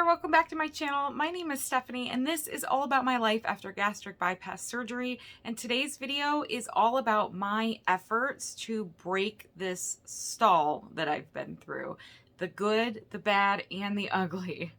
welcome back to my channel. My name is Stephanie and this is all about my life after gastric bypass surgery, and today's video is all about my efforts to break this stall that I've been through. The good, the bad, and the ugly.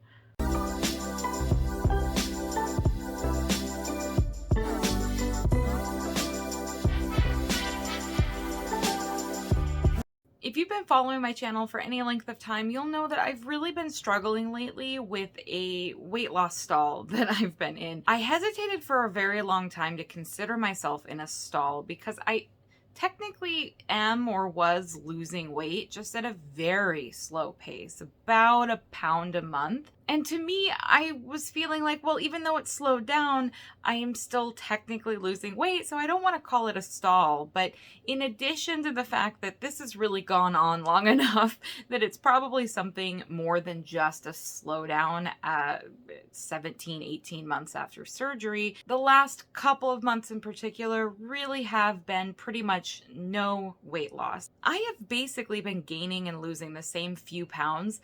If you've been following my channel for any length of time, you'll know that I've really been struggling lately with a weight loss stall that I've been in. I hesitated for a very long time to consider myself in a stall because I technically am or was losing weight, just at a very slow pace, about a pound a month. And to me, I was feeling like, well, even though it's slowed down, I am still technically losing weight, so I don't want to call it a stall. But in addition to the fact that this has really gone on long enough that it's probably something more than just a slowdown at 17, 18 months after surgery, the last couple of months in particular really have been pretty much no weight loss. I have basically been gaining and losing the same few pounds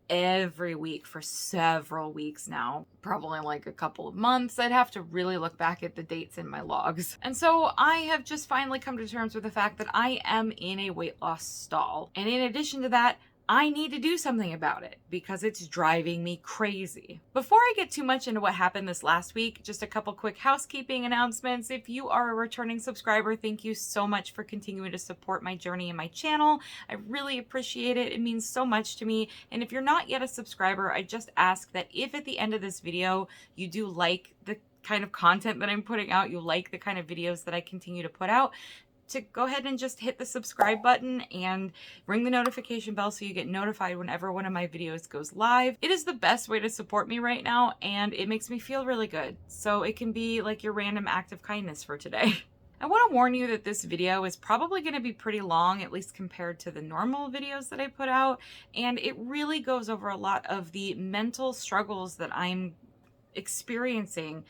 every week for several weeks now, probably like a couple of months. I'd have to really look back at the dates in my logs. And so I have just finally come to terms with the fact that I am in a weight loss stall. And in addition to that, I need to do something about it because it's driving me crazy. Before I get too much into what happened this last week, just a couple quick housekeeping announcements. If you are a returning subscriber, thank you so much for continuing to support my journey and my channel. I really appreciate it. It means so much to me. And if you're not yet a subscriber, I just ask that if at the end of this video you do like the kind of content that I'm putting out, you like the kind of videos that I continue to put out, to go ahead and just hit the subscribe button and ring the notification bell so you get notified whenever one of my videos goes live. It is the best way to support me right now, and it makes me feel really good. So it can be like your random act of kindness for today. I want to warn you that this video is probably going to be pretty long, at least compared to the normal videos that I put out, and it really goes over a lot of the mental struggles that I'm experiencing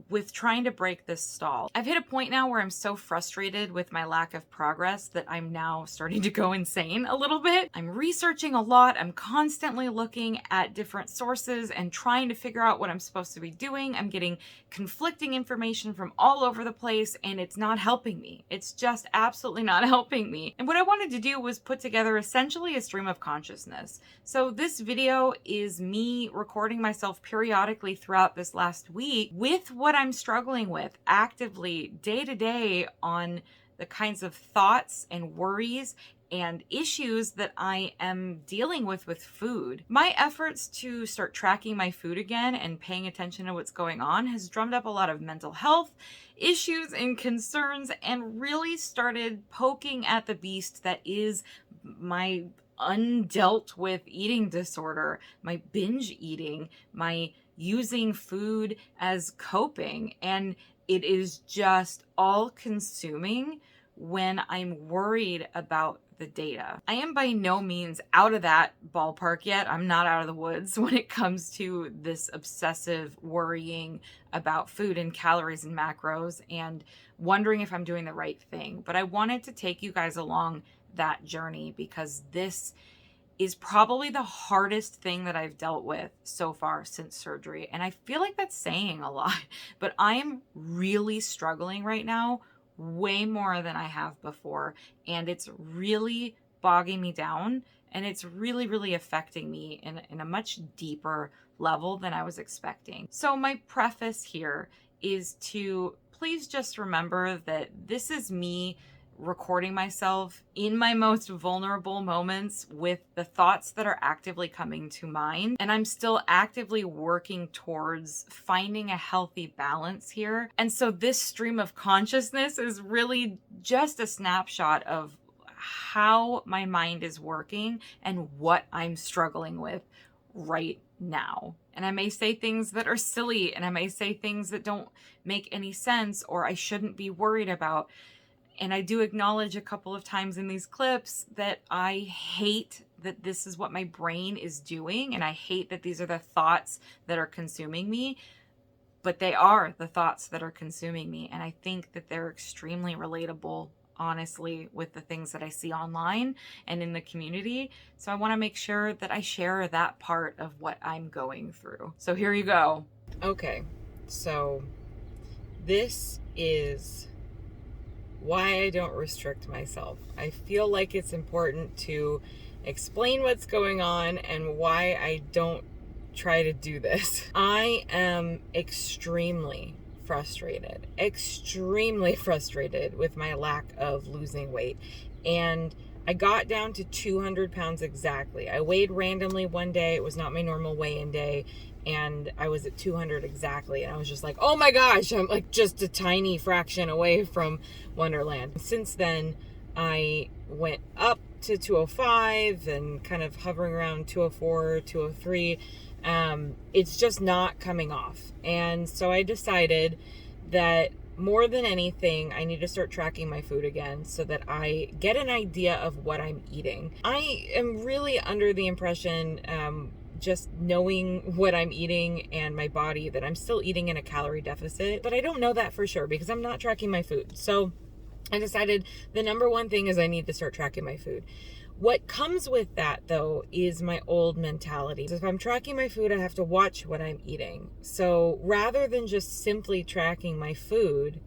with trying to break this stall. I've hit a point now where I'm so frustrated with my lack of progress that I'm now starting to go insane a little bit. I'm researching a lot. I'm constantly looking at different sources and trying to figure out what I'm supposed to be doing. I'm getting conflicting information from all over the place, and it's not helping me. It's just absolutely not helping me. And what I wanted to do was put together essentially a stream of consciousness. So this video is me recording myself periodically throughout this last week with what I'm struggling with actively day to day on the kinds of thoughts and worries and issues that I am dealing with food. My efforts to start tracking my food again and paying attention to what's going on has drummed up a lot of mental health issues and concerns, and really started poking at the beast that is my undealt with eating disorder, my binge eating, my using food as coping. And it is just all consuming when I'm worried about the data. I am by no means out of that ballpark yet. I'm not out of the woods when it comes to this obsessive worrying about food and calories and macros and wondering if I'm doing the right thing. But I wanted to take you guys along that journey because this is probably the hardest thing that I've dealt with so far since surgery. And I feel like that's saying a lot, but I am really struggling right now, way more than I have before. And it's really bogging me down, and it's really, really affecting me in a much deeper level than I was expecting. So my preface here is to please just remember that this is me recording myself in my most vulnerable moments with the thoughts that are actively coming to mind. And I'm still actively working towards finding a healthy balance here. And so this stream of consciousness is really just a snapshot of how my mind is working and what I'm struggling with right now. And I may say things that are silly, and I may say things that don't make any sense or I shouldn't be worried about. And I do acknowledge a couple of times in these clips that I hate that this is what my brain is doing, and I hate that these are the thoughts that are consuming me, but they are the thoughts that are consuming me, and I think that they're extremely relatable honestly with the things that I see online and in the community. So I want to make sure that I share that part of what I'm going through. So here you go. Okay, so this is why I don't restrict myself. I feel like it's important to explain what's going on and why I don't try to do this. I am extremely frustrated with my lack of losing weight. And I got down to 200 pounds exactly. I weighed randomly one day. It was not my normal weigh-in day. And I was at 200 exactly. And I was just like, oh my gosh, I'm like just a tiny fraction away from Wonderland. Since then, I went up to 205 and kind of hovering around 204, 203. It's just not coming off. And so I decided that more than anything, I need to start tracking my food again so that I get an idea of what I'm eating. I am really under the impression, just knowing what I'm eating and my body, that I'm still eating in a calorie deficit, but I don't know that for sure because I'm not tracking my food. So I decided the number one thing is I need to start tracking my food. What comes with that, though, is my old mentality. So if I'm tracking my food, I have to watch what I'm eating. So rather than just simply tracking my food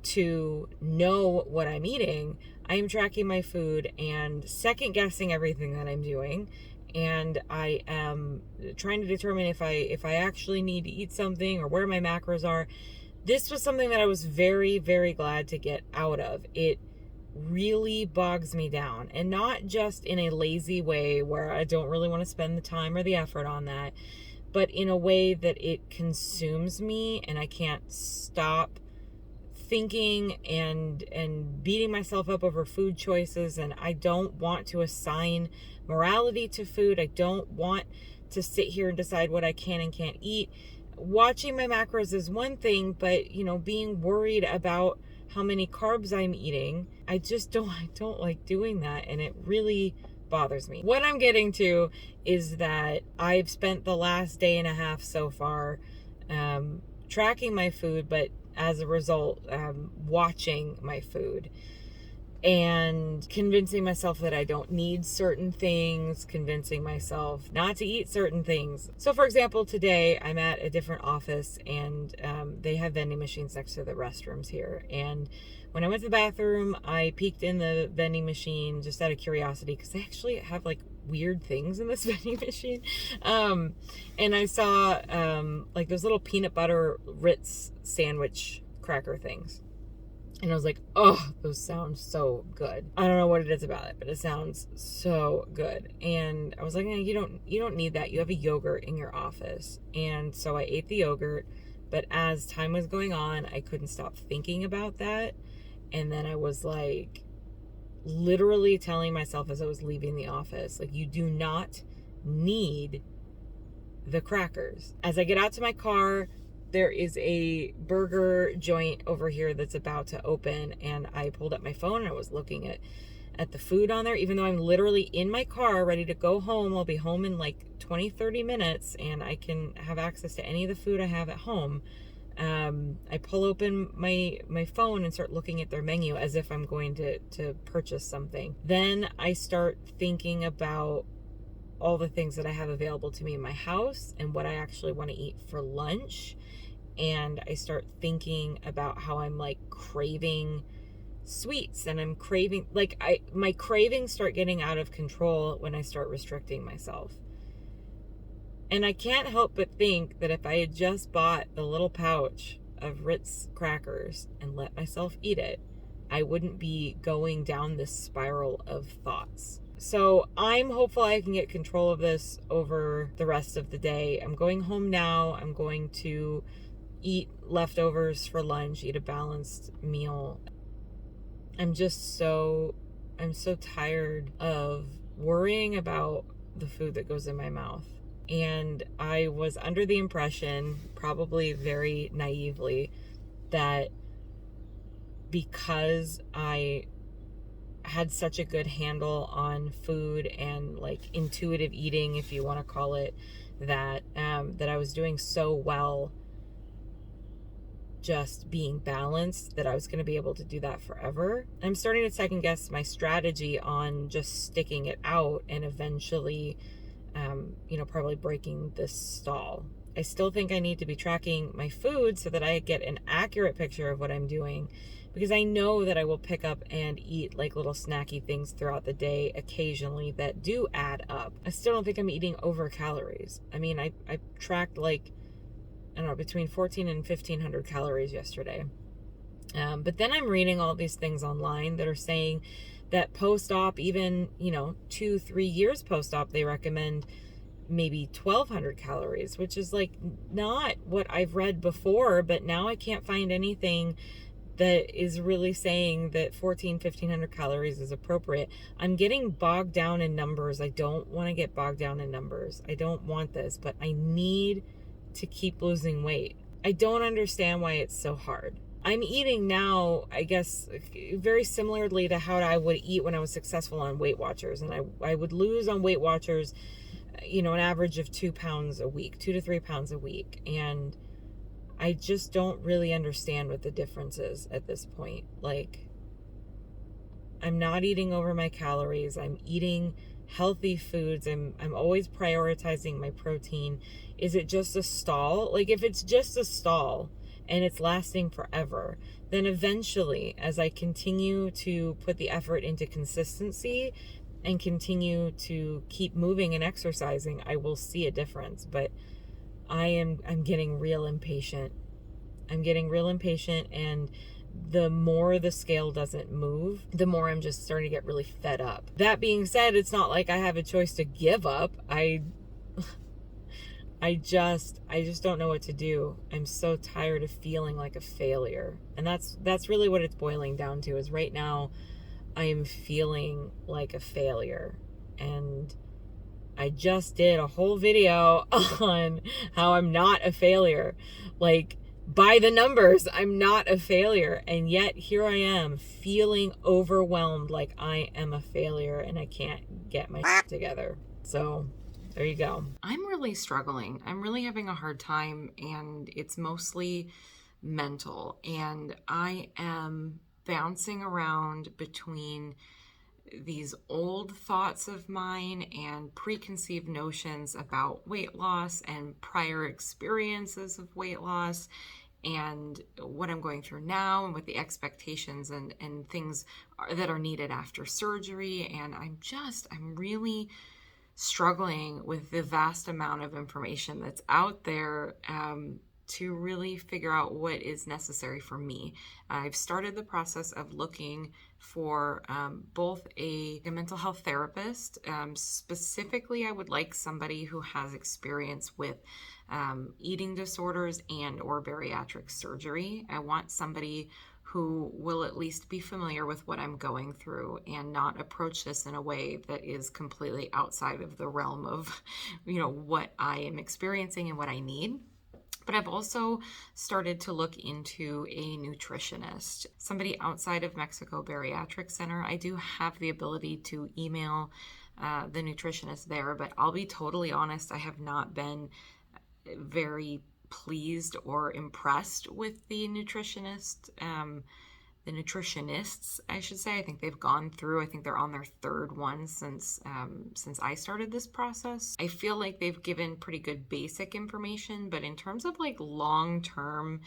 to know what I'm eating, I am tracking my food and second guessing everything that I'm doing. And I am trying to determine if I actually need to eat something or where my macros are. This was something that I was very, very glad to get out of. It really bogs me down, and not just in a lazy way where I don't really want to spend the time or the effort on that, but in a way that it consumes me and I can't stop thinking and beating myself up over food choices. And I don't want to assign morality to food. I don't want to sit here and decide what I can and can't eat. Watching my macros is one thing, but being worried about how many carbs I'm eating, I don't like doing that, and it really bothers me. What I'm getting to is that I've spent the last day and a half so far tracking my food, but as a result, watching my food and convincing myself that I don't need certain things, convincing myself not to eat certain things. So for example, today I'm at a different office and they have vending machines next to the restrooms here. And when I went to the bathroom, I peeked in the vending machine just out of curiosity because they actually have like weird things in this vending machine. And I saw like those little peanut butter Ritz sandwich cracker things. And I was like, oh, those sound so good. I don't know what it is about it, but it sounds so good. And I was like, you don't need that. You have a yogurt in your office. And so I ate the yogurt, but as time was going on, I couldn't stop thinking about that. And then I was like literally telling myself as I was leaving the office, like, you do not need the crackers. As I get out to my car, there is a burger joint over here that's about to open, and I pulled up my phone and I was looking at the food on there, even though I'm literally in my car ready to go home. I'll be home in like 20-30 minutes and I can have access to any of the food I have at home. I pull open my phone and start looking at their menu as if I'm going to purchase something. Then I start thinking about all the things that I have available to me in my house and what I actually want to eat for lunch. And I start thinking about how I'm like craving sweets, and I'm craving, like, my cravings start getting out of control when I start restricting myself. And I can't help but think that if I had just bought the little pouch of Ritz crackers and let myself eat it, I wouldn't be going down this spiral of thoughts. So I'm hopeful I can get control of this over the rest of the day. I'm going home now. I'm going to eat leftovers for lunch, eat a balanced meal. I'm so tired of worrying about the food that goes in my mouth. And I was under the impression, probably very naively, that because I had such a good handle on food and like intuitive eating, if you want to call it that, that I was doing so well just being balanced, that I was going to be able to do that forever. I'm starting to second guess my strategy on just sticking it out and eventually, probably breaking this stall. I still think I need to be tracking my food so that I get an accurate picture of what I'm doing, because I know that I will pick up and eat like little snacky things throughout the day occasionally that do add up. I still don't think I'm eating over calories. I mean, I tracked like, I don't know, between 14 and 1500 calories yesterday. But then I'm reading all these things online that are saying that post-op, even, 2-3 years post-op, they recommend maybe 1200 calories, which is like not what I've read before, but now I can't find anything that is really saying that 1500 calories is appropriate. I'm getting bogged down in numbers. I don't want to get bogged down in numbers. I don't want this, but I need to keep losing weight. I don't understand why it's so hard. I'm eating now, I guess, very similarly to how I would eat when I was successful on Weight Watchers. And I would lose on Weight Watchers, an average of 2 pounds a week, 2 to 3 pounds a week. And I just don't really understand what the difference is at this point. Like, I'm not eating over my calories. I'm eating healthy foods. I'm always prioritizing my protein. Is it just a stall? Like, if it's just a stall and it's lasting forever, then eventually, as I continue to put the effort into consistency and continue to keep moving and exercising, I will see a difference. But I'm getting real impatient. I'm getting real impatient, and the more the scale doesn't move, the more I'm just starting to get really fed up. That being said, it's not like I have a choice to give up. I just don't know what to do. I'm so tired of feeling like a failure. And that's really what it's boiling down to, is right now I am feeling like a failure. And I just did a whole video on how I'm not a failure. Like, by the numbers, I'm not a failure. And yet here I am feeling overwhelmed like I am a failure and I can't get my shit together. So there you go. I'm really struggling. I'm really having a hard time, and it's mostly mental. And I am bouncing around between these old thoughts of mine and preconceived notions about weight loss and prior experiences of weight loss and what I'm going through now and what the expectations and things that are needed after surgery. And I'm really struggling with the vast amount of information that's out there to really figure out what is necessary for me. I've started the process of looking for both a mental health therapist. Specifically, I would like somebody who has experience with eating disorders and or bariatric surgery. I want somebody who will at least be familiar with what I'm going through and not approach this in a way that is completely outside of the realm of, what I am experiencing and what I need. But I've also started to look into a nutritionist, somebody outside of Mexico Bariatric Center. I do have the ability to email the nutritionist there, but I'll be totally honest, I have not been very pleased or impressed with the nutritionists, I should say. I think they've gone through, I think they're on their third one since I started this process. I feel like they've given pretty good basic information, but in terms of like long-term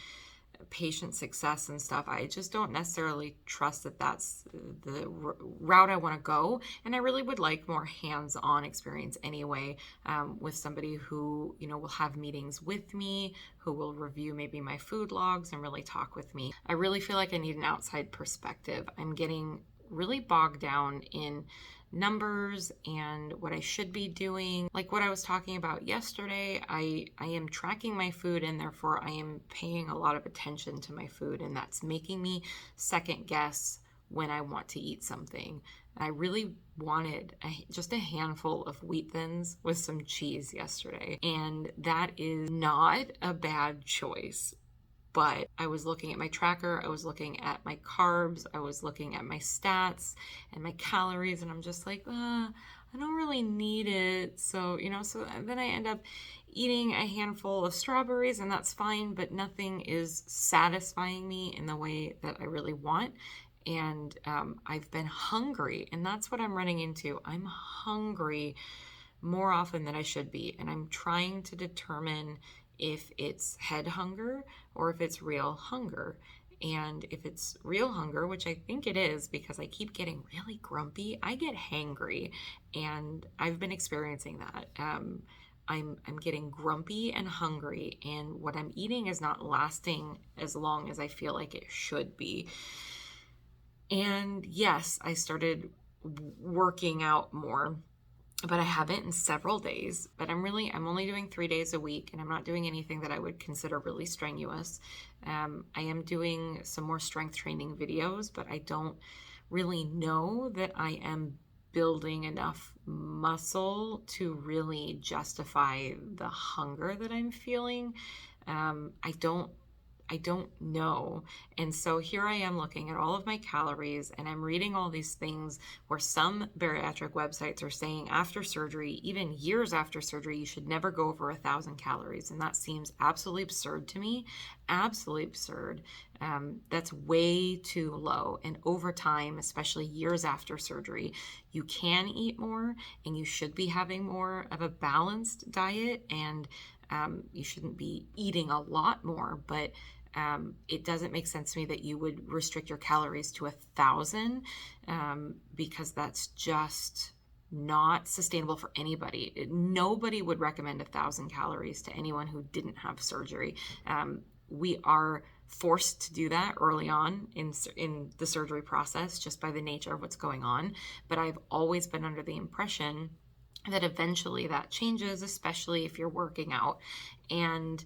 patient success and stuff, I just don't necessarily trust that that's the route I want to go. And I really would like more hands-on experience anyway, with somebody who, will have meetings with me, who will review maybe my food logs and really talk with me. I really feel like I need an outside perspective. I'm getting really bogged down in numbers and what I should be doing. Like what I was talking about yesterday, I am tracking my food, and therefore I am paying a lot of attention to my food, and that's making me second guess when I want to eat something. I really wanted just a handful of wheat thins with some cheese yesterday, and that is not a bad choice. But I was looking at my tracker, I was looking at my carbs, I was looking at my stats and my calories, and I'm just like, I I don't really need it. So, so then I end up eating a handful of strawberries, and that's fine, but nothing is satisfying me in the way that I really want. And I've been hungry, and that's what I'm running into. I'm hungry more often than I should be, and I'm trying to determine if it's head hunger or if it's real hunger. And if it's real hunger, which I think it is because I keep getting really grumpy, I get hangry, and I've been experiencing that. I'm getting grumpy and hungry, and what I'm eating is not lasting as long as I feel like it should be. And yes, I started working out more, but I haven't in several days. But I'm only doing 3 days a week, and I'm not doing anything that I would consider really strenuous. I am doing some more strength training videos, but I don't really know that I am building enough muscle to really justify the hunger that I'm feeling. I don't know. And so here I am looking at all of my calories, and I'm reading all these things where some bariatric websites are saying after surgery, even years after surgery, you should never go over 1,000 calories. And that seems absolutely absurd to me. Absolutely absurd. That's way too low. And over time, especially years after surgery, you can eat more, and you should be having more of a balanced diet, and you shouldn't be eating a lot more, but it doesn't make sense to me that you would restrict your calories to 1,000 because that's just not sustainable for anybody. Nobody would recommend 1,000 calories to anyone who didn't have surgery. We are forced to do that early on in the surgery process just by the nature of what's going on. But I've always been under the impression that eventually that changes, especially if you're working out. And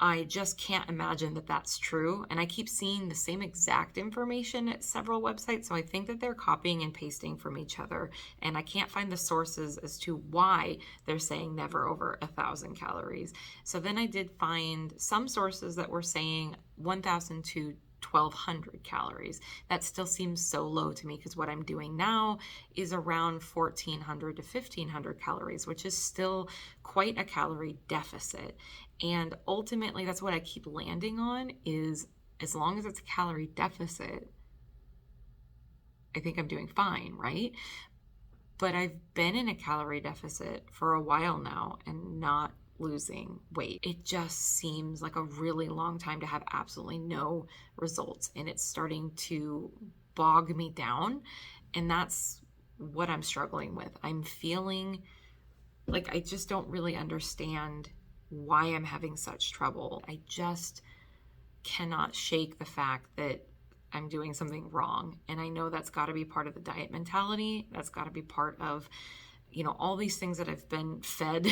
I just can't imagine that that's true. And I keep seeing the same exact information at several websites. So I think that they're copying and pasting from each other. And I can't find the sources as to why they're saying never over 1,000 calories. So then I did find some sources that were saying 1,000 to 1,200 calories. That still seems so low to me because what I'm doing now is around 1,400 to 1,500 calories, which is still quite a calorie deficit. And ultimately, that's what I keep landing on is as long as it's a calorie deficit, I think I'm doing fine, right? But I've been in a calorie deficit for a while now and not losing weight. It just seems like a really long time to have absolutely no results, and it's starting to bog me down, and that's what I'm struggling with. I'm feeling like I just don't really understand why I'm having such trouble. I just cannot shake the fact that I'm doing something wrong, and I know that's got to be part of the diet mentality. That's got to be part of all these things that I've been fed,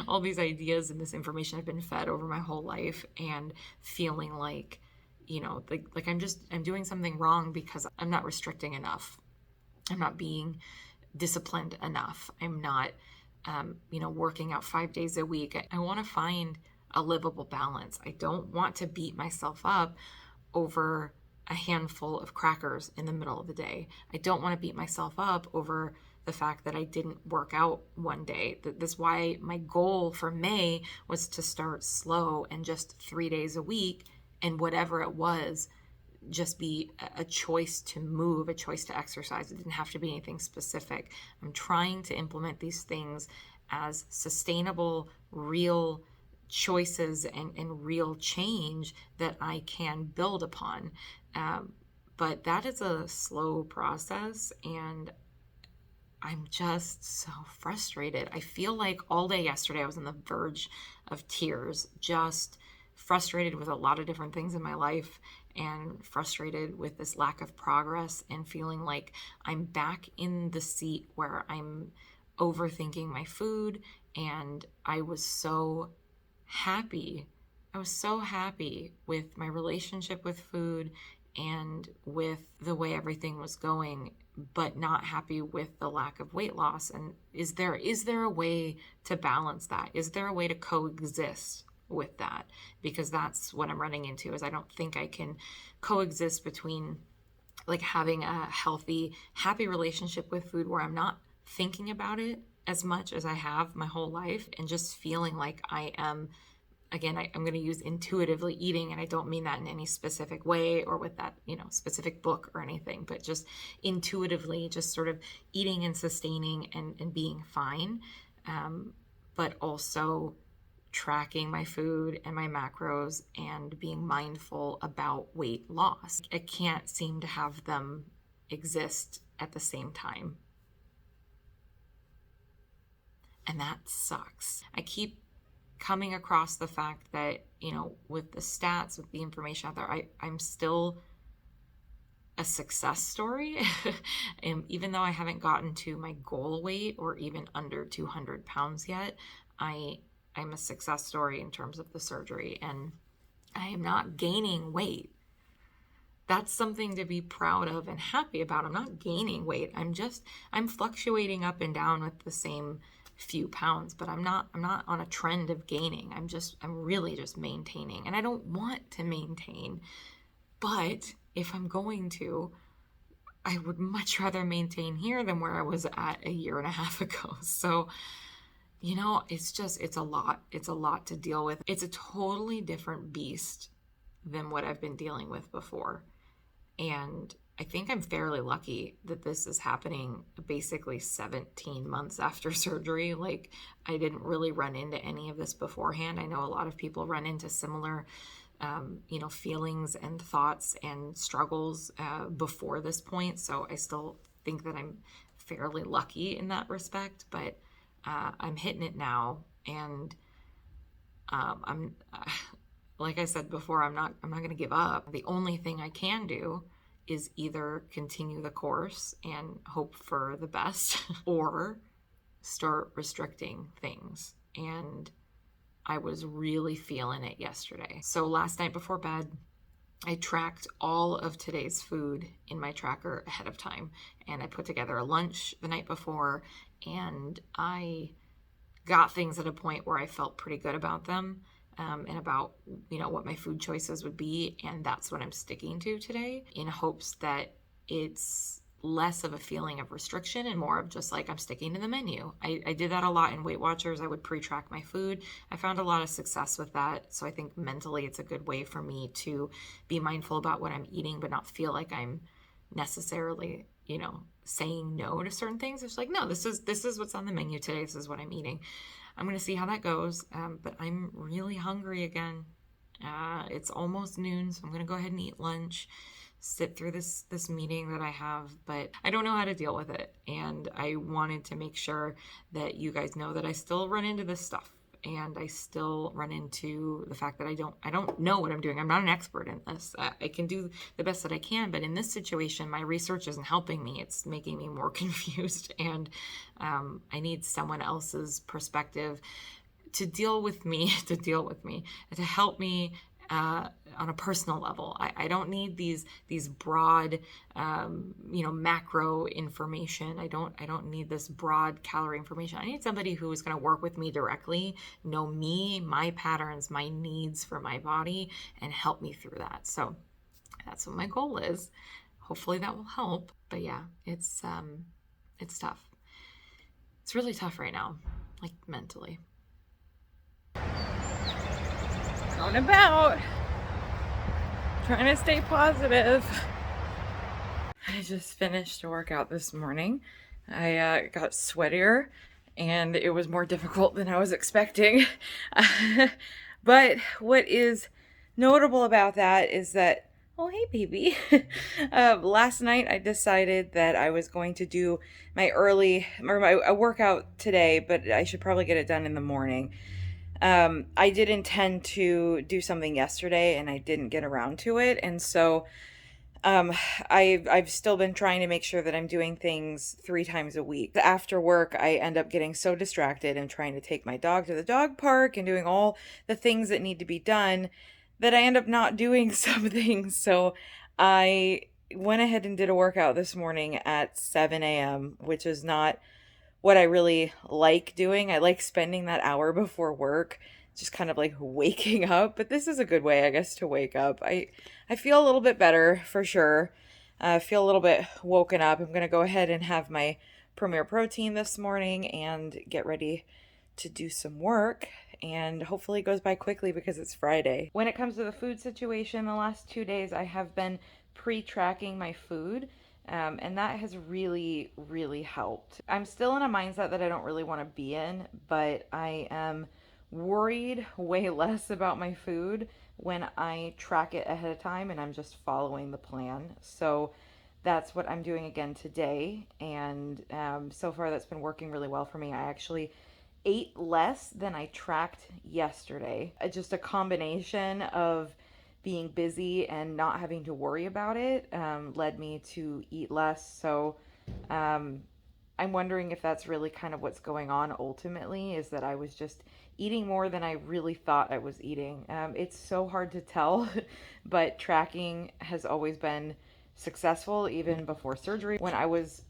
all these ideas and this information I've been fed over my whole life, and feeling like, like I'm doing something wrong because I'm not restricting enough. I'm not being disciplined enough. I'm not, working out 5 days a week. I want to find a livable balance. I don't want to beat myself up over a handful of crackers in the middle of the day. I don't want to beat myself up over the fact that I didn't work out one day. That's why my goal for May was to start slow and just 3 days a week, and whatever it was, just be a choice to move, a choice to exercise. It didn't have to be anything specific. I'm trying to implement these things as sustainable, real choices and real change that I can build upon. But that is a slow process, and I'm just so frustrated. I feel like all day yesterday I was on the verge of tears, just frustrated with a lot of different things in my life, and frustrated with this lack of progress, and feeling like I'm back in the seat where I'm overthinking my food. And I was so happy. I was so happy with my relationship with food and with the way everything was going, but not happy with the lack of weight loss. And is there a way to balance that? Is there a way to coexist with that? Because that's what I'm running into, is I don't think I can coexist between like having a healthy, happy relationship with food where I'm not thinking about it as much as I have my whole life, and just feeling like I am, again, I'm going to use intuitively eating, and I don't mean that in any specific way or with that, specific book or anything, but just intuitively just sort of eating and sustaining and being fine. But also tracking my food and my macros and being mindful about weight loss. I can't seem to have them exist at the same time. And that sucks. I keep coming across the fact that, with the stats, with the information out there, I'm still a success story. And even though I haven't gotten to my goal weight or even under 200 pounds yet, I'm a success story in terms of the surgery, and I am not gaining weight. That's something to be proud of and happy about. I'm not gaining weight. I'm fluctuating up and down with the same few pounds, but I'm not on a trend of gaining. I'm really just maintaining, and I don't want to maintain. But if I'm going to, I would much rather maintain here than where I was at a year and a half ago. So, it's a lot. It's a lot to deal with. It's a totally different beast than what I've been dealing with before. And I think I'm fairly lucky that this is happening basically 17 months after surgery. Like, I didn't really run into any of this beforehand. I know a lot of people run into similar, feelings and thoughts and struggles before this point. So I still think that I'm fairly lucky in that respect, but I'm hitting it now, and I'm like I said before, I'm not going to give up. The only thing I can do is either continue the course and hope for the best or start restricting things. And I was really feeling it yesterday. So last night before bed, I tracked all of today's food in my tracker ahead of time, and I put together a lunch the night before, and I got things at a point where I felt pretty good about them, and about, what my food choices would be. And that's what I'm sticking to today, in hopes that it's less of a feeling of restriction and more of just like, I'm sticking to the menu. I did that a lot in Weight Watchers. I would pre-track my food. I found a lot of success with that. So I think mentally it's a good way for me to be mindful about what I'm eating, but not feel like I'm necessarily, saying no to certain things. It's like, no, this is what's on the menu today. This is what I'm eating. I'm going to see how that goes. But I'm really hungry again. It's almost noon, so I'm going to go ahead and eat lunch, sit through this meeting that I have, but I don't know how to deal with it. And I wanted to make sure that you guys know that I still run into this stuff, and I still run into the fact that I don't know what I'm doing. I'm not an expert in this. I can do the best that I can, but in this situation, my research isn't helping me. It's making me more confused, and I need someone else's perspective to deal with me, to help me on a personal level. I don't need these broad, macro information. I don't need this broad calorie information. I need somebody who is going to work with me directly, know me, my patterns, my needs for my body, and help me through that. So that's what my goal is. Hopefully that will help. But yeah, it's tough. It's really tough right now, like mentally. Going about, trying to stay positive. I just finished a workout this morning. I got sweatier, and it was more difficult than I was expecting. But what is notable about that is that, oh, hey, baby. Last night I decided that I was going to do my workout today, but I should probably get it done in the morning. I did intend to do something yesterday, and I didn't get around to it. And so I've still been trying to make sure that I'm doing things 3 times a week. After work, I end up getting so distracted and trying to take my dog to the dog park and doing all the things that need to be done that I end up not doing some things. So I went ahead and did a workout this morning at 7 a.m., which is not what I really like doing. I like spending that hour before work, just kind of like waking up. But this is a good way, I guess, to wake up. I feel a little bit better for sure. I feel a little bit woken up. I'm going to go ahead and have my Premier Protein this morning and get ready to do some work, and hopefully it goes by quickly because it's Friday. When it comes to the food situation, the last 2 days I have been pre-tracking my food, and that has really, really helped. I'm still in a mindset that I don't really want to be in, but I am worried way less about my food when I track it ahead of time and I'm just following the plan. So that's what I'm doing again today, and so far that's been working really well for me. I actually ate less than I tracked yesterday. Just a combination of being busy and not having to worry about it led me to eat less. So I'm wondering if that's really kind of what's going on ultimately, is that I was just eating more than I really thought I was eating. It's so hard to tell, but tracking has always been successful even before surgery. When I was,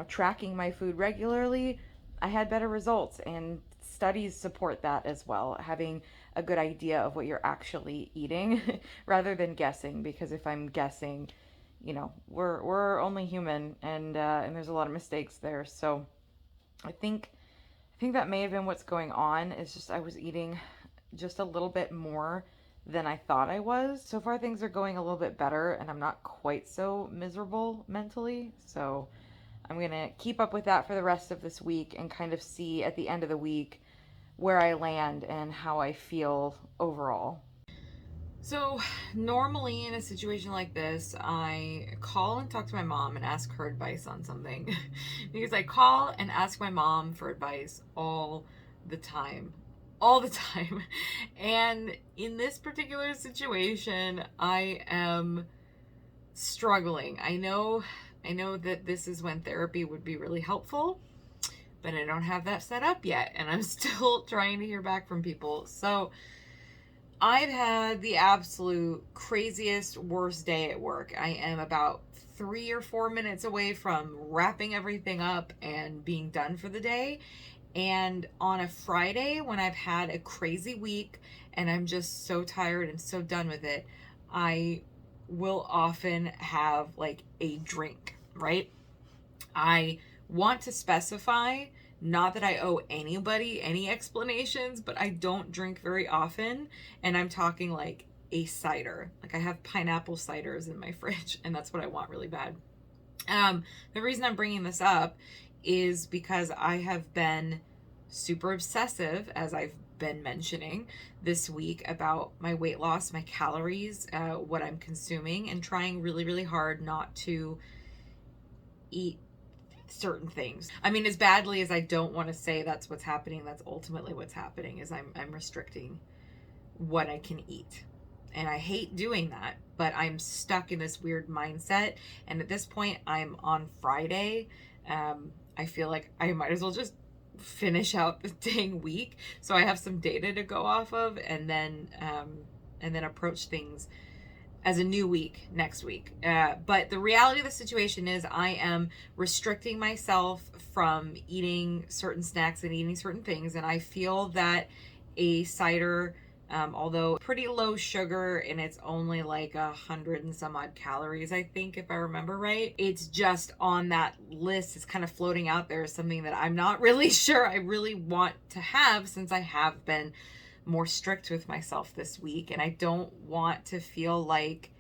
tracking my food regularly, I had better results, and studies support that as well. Having a good idea of what you're actually eating rather than guessing, because if I'm guessing, we're only human, and there's a lot of mistakes there. So I think that may have been what's going on. Is just I was eating just a little bit more than I thought I was. So far things are going a little bit better, and I'm not quite so miserable mentally. So I'm gonna keep up with that for the rest of this week and kind of see at the end of the week where I land and how I feel overall. So normally in a situation like this, I call and talk to my mom and ask her advice on something because I call and ask my mom for advice all the time. All the time. And in this particular situation, I am struggling. I know that this is when therapy would be really helpful, but I don't have that set up yet, and I'm still trying to hear back from people. So I've had the absolute craziest, worst day at work. I am about 3 or 4 minutes away from wrapping everything up and being done for the day. And on a Friday, when I've had a crazy week and I'm just so tired and so done with it, I will often have like a drink, right? I want to specify, not that I owe anybody any explanations, but I don't drink very often. And I'm talking like a cider. Like I have pineapple ciders in my fridge, and that's what I want really bad. The reason I'm bringing this up is because I have been super obsessive, as I've been mentioning this week, about my weight loss, my calories, what I'm consuming, and trying really, really hard not to eat certain things. I mean, as badly as I don't want to say that's what's happening, that's ultimately what's happening, is I'm restricting what I can eat. And I hate doing that, but I'm stuck in this weird mindset. And at this point, I'm on Friday. I feel like I might as well just finish out the dang week, so I have some data to go off of, and then approach things as a new week next week. But the reality of the situation is I am restricting myself from eating certain snacks and eating certain things, and I feel that a cider, although pretty low sugar and it's only like 100 and some odd calories, I think, if I remember right, it's just on that list. It's kind of floating out there as something that I'm not really sure I really want to have, since I have been more strict with myself this week, and I don't want to feel like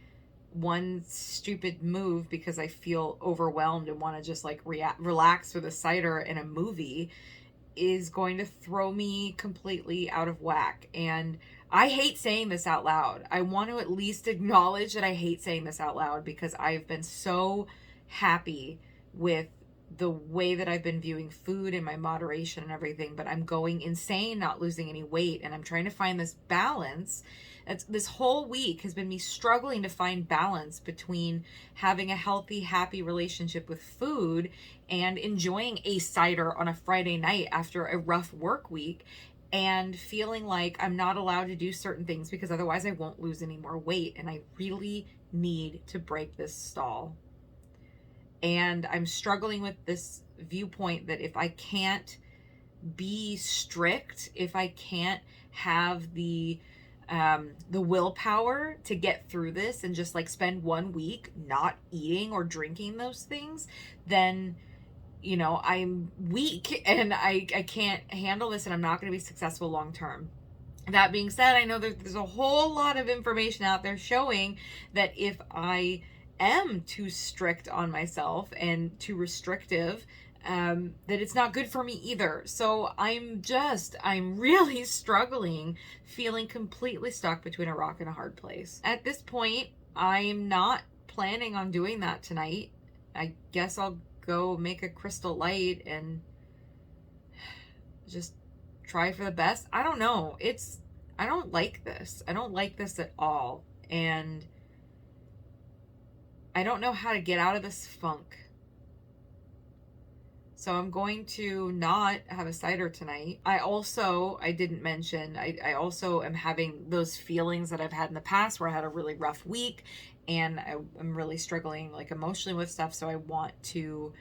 one stupid move because I feel overwhelmed and want to just like relax with a cider in a movie is going to throw me completely out of whack. And I hate saying this out loud. I want to at least acknowledge that I hate saying this out loud, because I've been so happy with the way that I've been viewing food and my moderation and everything, but I'm going insane not losing any weight, and I'm trying to find this balance. This whole week has been me struggling to find balance between having a healthy, happy relationship with food and enjoying a cider on a Friday night after a rough work week, and feeling like I'm not allowed to do certain things because otherwise I won't lose any more weight. And I really need to break this stall. And I'm struggling with this viewpoint that if I can't be strict, if I can't have the willpower to get through this and just like spend 1 week not eating or drinking those things, then I'm weak and I can't handle this and I'm not going to be successful long term. That being said, I know there's a whole lot of information out there showing that if I am too strict on myself and too restrictive, that it's not good for me either. So I'm really struggling, feeling completely stuck between a rock and a hard place. At this point, I'm not planning on doing that tonight. I guess I'll go make a Crystal Light and just try for the best. I don't know. I don't like this. I don't like this at all. And I don't know how to get out of this funk. So I'm going to not have a cider tonight. I didn't mention, I also am having those feelings that I've had in the past where I had a really rough week and I'm really struggling like emotionally with stuff. So I want to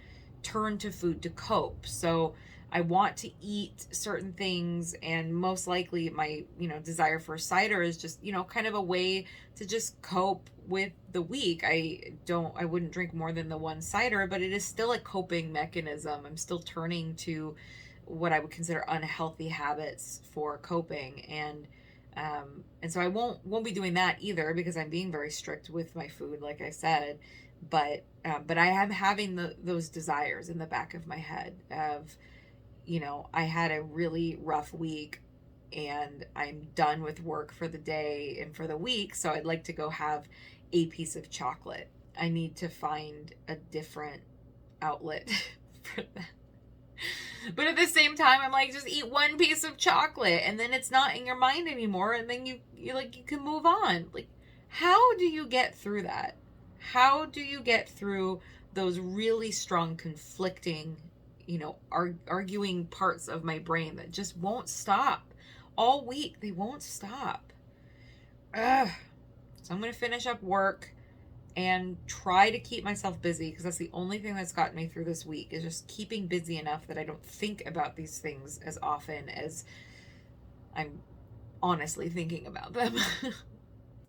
turn to food to cope. So I want to eat certain things, and most likely my, desire for cider is just, kind of a way to just cope with the week. I wouldn't drink more than the one cider, but it is still a coping mechanism. I'm still turning to what I would consider unhealthy habits for coping. And so I won't be doing that either because I'm being very strict with my food, like I said. But I am having those desires in the back of my head of, I had a really rough week and I'm done with work for the day and for the week. So I'd like to go have a piece of chocolate. I need to find a different outlet for that. But at the same time, I'm like, just eat one piece of chocolate and then it's not in your mind anymore. And then you can move on. Like, how do you get through that? How do you get through those really strong conflicting, arguing parts of my brain that just won't stop all week? They won't stop. Ugh. So I'm going to finish up work and try to keep myself busy because that's the only thing that's gotten me through this week, is just keeping busy enough that I don't think about these things as often as I'm honestly thinking about them.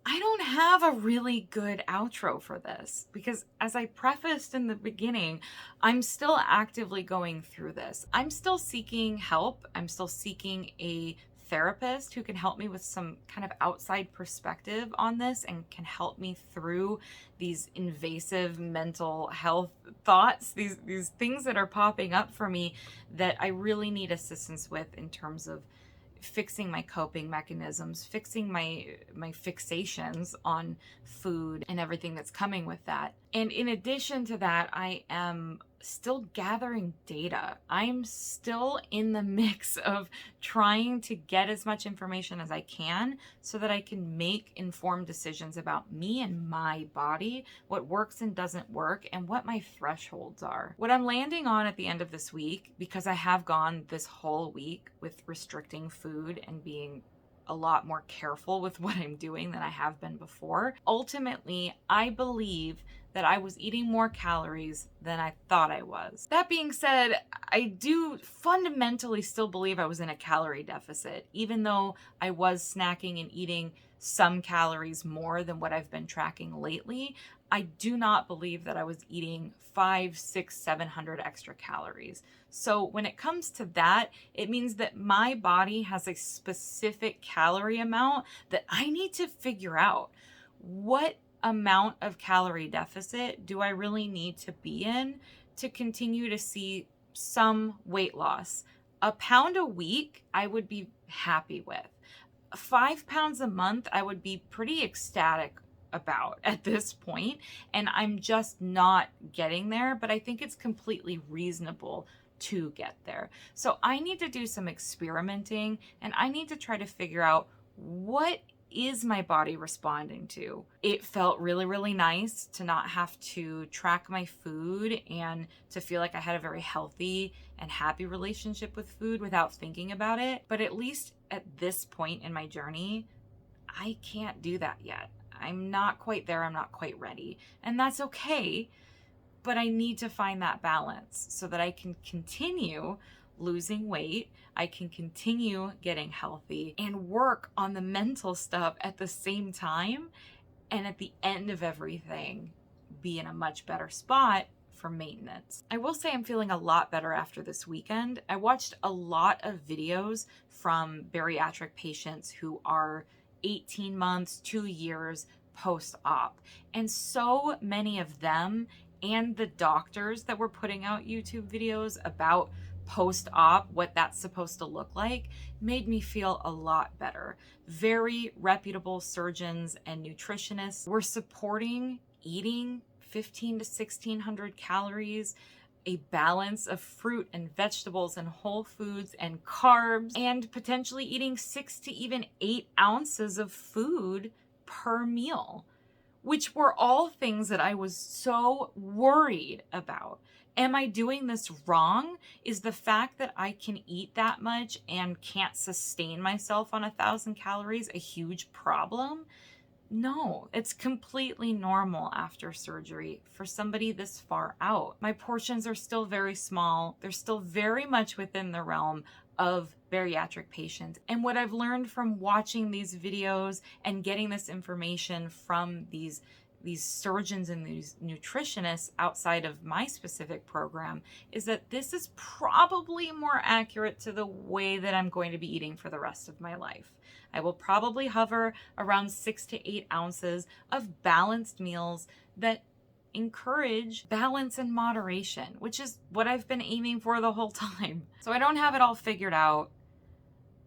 I don't have a really good outro for this because, as I prefaced in the beginning, I'm still actively going through this. I'm still seeking help. I'm still seeking a therapist who can help me with some kind of outside perspective on this and can help me through these invasive mental health thoughts, these things that are popping up for me that I really need assistance with in terms of fixing my coping mechanisms, fixing my fixations on food and everything that's coming with that. And in addition to that, I am still gathering data. I'm still in the mix of trying to get as much information as I can so that I can make informed decisions about me and my body, what works and doesn't work, and what my thresholds are. What I'm landing on at the end of this week, because I have gone this whole week with restricting food and being a lot more careful with what I'm doing than I have been before. Ultimately, I believe that I was eating more calories than I thought I was. That being said, I do fundamentally still believe I was in a calorie deficit, even though I was snacking and eating some calories more than what I've been tracking lately. I do not believe that I was eating 500, 600, 700 extra calories. So when it comes to that, it means that my body has a specific calorie amount that I need to figure out. What amount of calorie deficit do I really need to be in to continue to see some weight loss? A pound a week, I would be happy with. 5 pounds a month, I would be pretty ecstatic about at this point, and I'm just not getting there, but I think it's completely reasonable to get there. So I need to do some experimenting, and I need to try to figure out what is my body responding to. It felt really, really nice to not have to track my food and to feel like I had a very healthy and happy relationship with food without thinking about it. But at least at this point in my journey, I can't do that yet. I'm not quite there. I'm not quite ready. And that's okay. But I need to find that balance so that I can continue losing weight, I can continue getting healthy and work on the mental stuff at the same time. And at the end of everything, be in a much better spot for maintenance. I will say I'm feeling a lot better after this weekend. I watched a lot of videos from bariatric patients who are 18 months, 2 years post-op. And so many of them and the doctors that were putting out YouTube videos about post-op, what that's supposed to look like, made me feel a lot better. Very reputable surgeons and nutritionists were supporting eating 15 to 1600 calories, a balance of fruit and vegetables and whole foods and carbs, and potentially eating 6 to even 8 ounces of food per meal, which were all things that I was so worried about. Am I doing this wrong? Is the fact that I can eat that much and can't sustain myself on 1,000 calories a huge problem? No, it's completely normal after surgery for somebody this far out. My portions are still very small. They're still very much within the realm of bariatric patients. And what I've learned from watching these videos and getting this information from these surgeons and these nutritionists outside of my specific program is that this is probably more accurate to the way that I'm going to be eating for the rest of my life. I will probably hover around 6 to 8 ounces of balanced meals that encourage balance and moderation, which is what I've been aiming for the whole time. So I don't have it all figured out.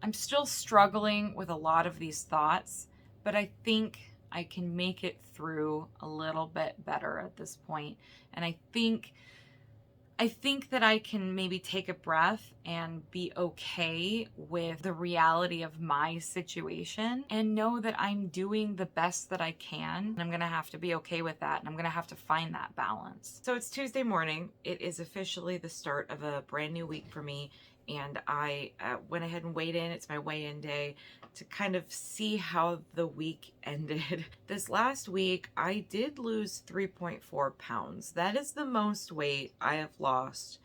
I'm still struggling with a lot of these thoughts, but I think I can make it through a little bit better at this point. And I think that I can maybe take a breath and be okay with the reality of my situation and know that I'm doing the best that I can. And I'm going to have to be okay with that. And I'm going to have to find that balance. So it's Tuesday morning. It is officially the start of a brand new week for me. And I went ahead and weighed in. It's my weigh-in day to kind of see how the week ended. This last week, I did lose 3.4 pounds. That is the most weight I have lost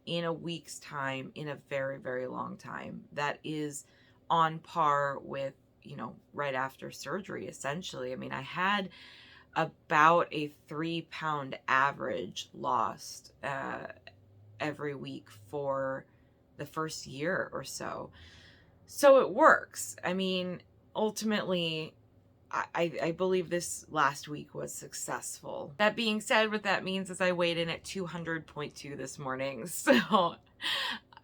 in a week's time in a very, very long time. That is on par with, right after surgery, essentially. I mean, I had about a 3-pound average lost every week for the first year or so. So it works. I mean, ultimately, I believe this last week was successful. That being said, what that means is I weighed in at 200.2 this morning. So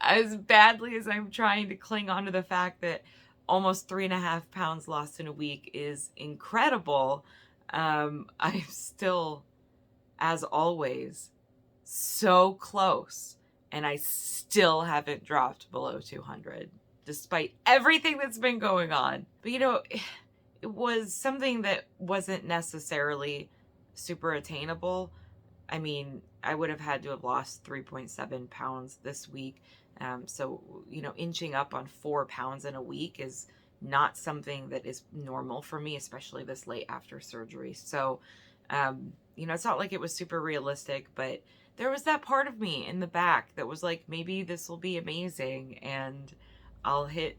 as badly as I'm trying to cling on to the fact that almost 3.5 pounds lost in a week is incredible, I'm still, as always, so close. And I still haven't dropped below 200, despite everything that's been going on. But it was something that wasn't necessarily super attainable. I mean, I would have had to have lost 3.7 pounds this week. So, inching up on 4 pounds in a week is not something that is normal for me, especially this late after surgery. So, it's not like it was super realistic, but there was that part of me in the back that was like, maybe this will be amazing and I'll hit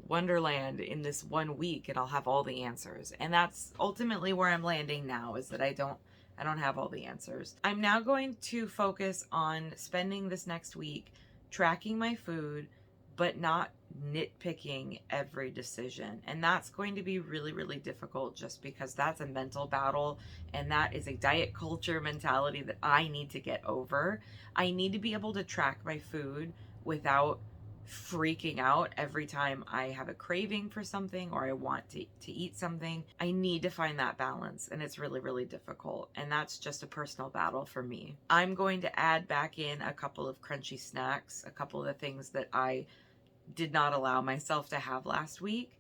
Wonderland in this 1 week and I'll have all the answers. And that's ultimately where I'm landing now, is that I don't have all the answers. I'm now going to focus on spending this next week tracking my food, but not nitpicking every decision. And that's going to be really, really difficult, just because that's a mental battle and that is a diet culture mentality that I need to get over. I need to be able to track my food without freaking out every time I have a craving for something or I want to eat something. I need to find that balance, and it's really, really difficult. And that's just a personal battle for me. I'm going to add back in a couple of crunchy snacks, a couple of the things that I did not allow myself to have last week,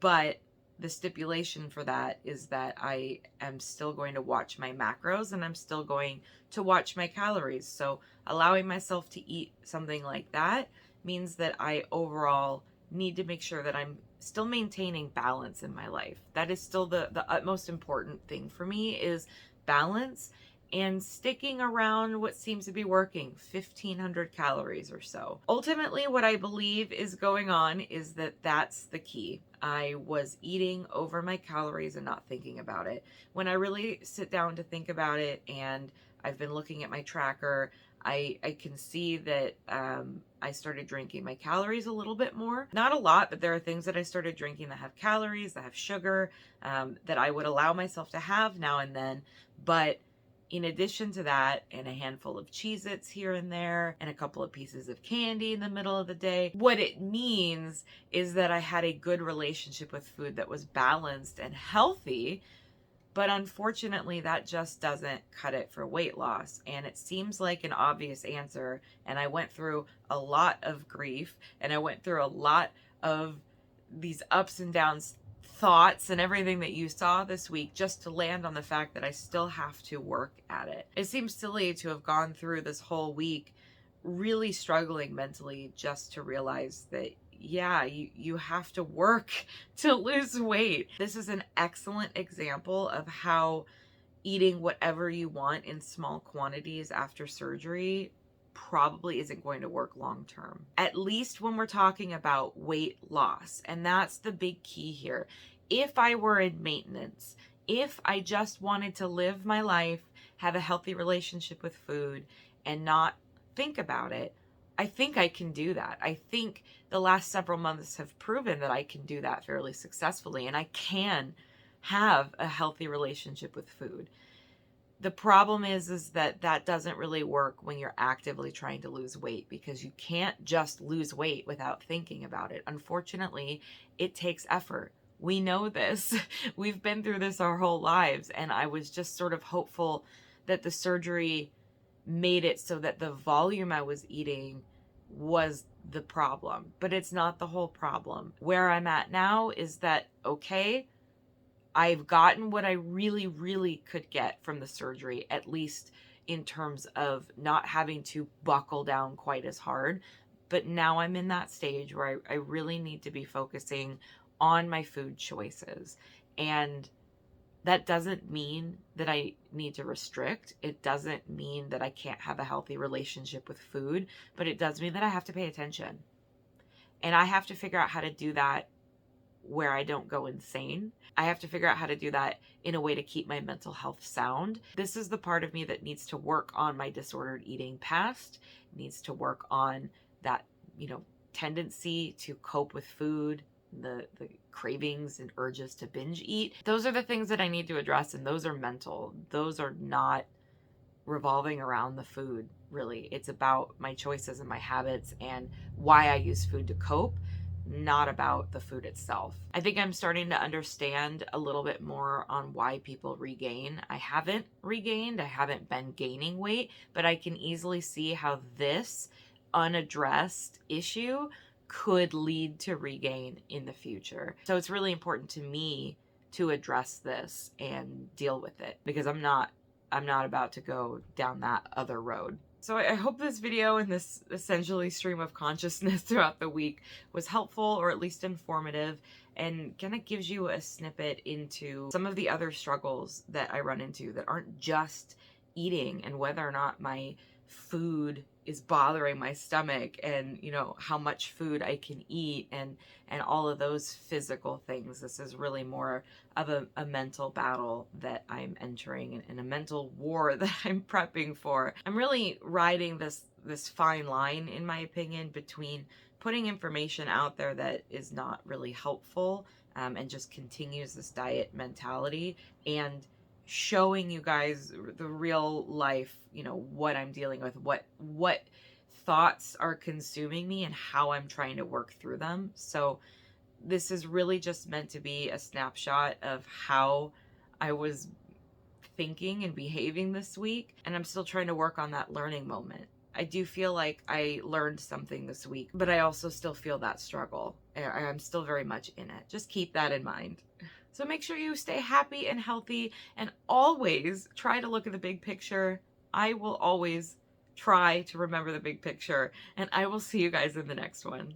but the stipulation for that is that I am still going to watch my macros and I'm still going to watch my calories. So allowing myself to eat something like that means that I overall need to make sure that I'm still maintaining balance in my life. That is still the utmost important thing for me, is balance and sticking around what seems to be working, 1,500 calories or so. Ultimately, what I believe is going on is that that's the key. I was eating over my calories and not thinking about it. When I really sit down to think about it, and I've been looking at my tracker, I can see that I started drinking my calories a little bit more. Not a lot, but there are things that I started drinking that have calories, that have sugar, that I would allow myself to have now and then. But in addition to that, and a handful of Cheez-Its here and there, and a couple of pieces of candy in the middle of the day, what it means is that I had a good relationship with food that was balanced and healthy. But unfortunately, that just doesn't cut it for weight loss. And it seems like an obvious answer. And I went through a lot of grief, and I went through a lot of these ups and downs, thoughts and everything that you saw this week, just to land on the fact that I still have to work at it. It seems silly to have gone through this whole week really struggling mentally just to realize that, yeah, you have to work to lose weight. This is an excellent example of how eating whatever you want in small quantities after surgery probably isn't going to work long term, at least when we're talking about weight loss. And that's the big key here. If I were in maintenance, if I just wanted to live my life, have a healthy relationship with food, and not think about it, I think I can do that. I think the last several months have proven that I can do that fairly successfully, and I can have a healthy relationship with food. The problem is that that doesn't really work when you're actively trying to lose weight, because you can't just lose weight without thinking about it. Unfortunately, it takes effort. We know this. We've been through this our whole lives, and I was just sort of hopeful that the surgery made it so that the volume I was eating was the problem, but it's not the whole problem. Where I'm at now is that, okay, I've gotten what I really, really could get from the surgery, at least in terms of not having to buckle down quite as hard. But now I'm in that stage where I really need to be focusing on my food choices. And that doesn't mean that I need to restrict. It doesn't mean that I can't have a healthy relationship with food, but it does mean that I have to pay attention. And I have to figure out how to do that where I don't go insane. I have to figure out how to do that in a way to keep my mental health sound. This is the part of me that needs to work on my disordered eating past, needs to work on that, tendency to cope with food, the cravings and urges to binge eat. Those are the things that I need to address, and those are mental. Those are not revolving around the food, really. It's about my choices and my habits and why I use food to cope, not about the food itself. I think I'm starting to understand a little bit more on why people regain. I haven't regained, I haven't been gaining weight, but I can easily see how this unaddressed issue could lead to regain in the future. So it's really important to me to address this and deal with it, because I'm not about to go down that other road. So I hope this video and this essentially stream of consciousness throughout the week was helpful, or at least informative, and kind of gives you a snippet into some of the other struggles that I run into that aren't just eating and whether or not my food is bothering my stomach, and how much food I can eat, and all of those physical things. This is really more of a mental battle that I'm entering, and a mental war that I'm prepping for. I'm really riding this fine line, in my opinion, between putting information out there that is not really helpful, and just continues this diet mentality, and showing you guys the real life, what I'm dealing with, what thoughts are consuming me, and how I'm trying to work through them. So this is really just meant to be a snapshot of how I was thinking and behaving this week, and I'm still trying to work on that learning moment. I do feel like I learned something this week, but I also still feel that struggle. I'm still very much in it. Just keep that in mind. So make sure you stay happy and healthy, and always try to look at the big picture. I will always try to remember the big picture, and I will see you guys in the next one.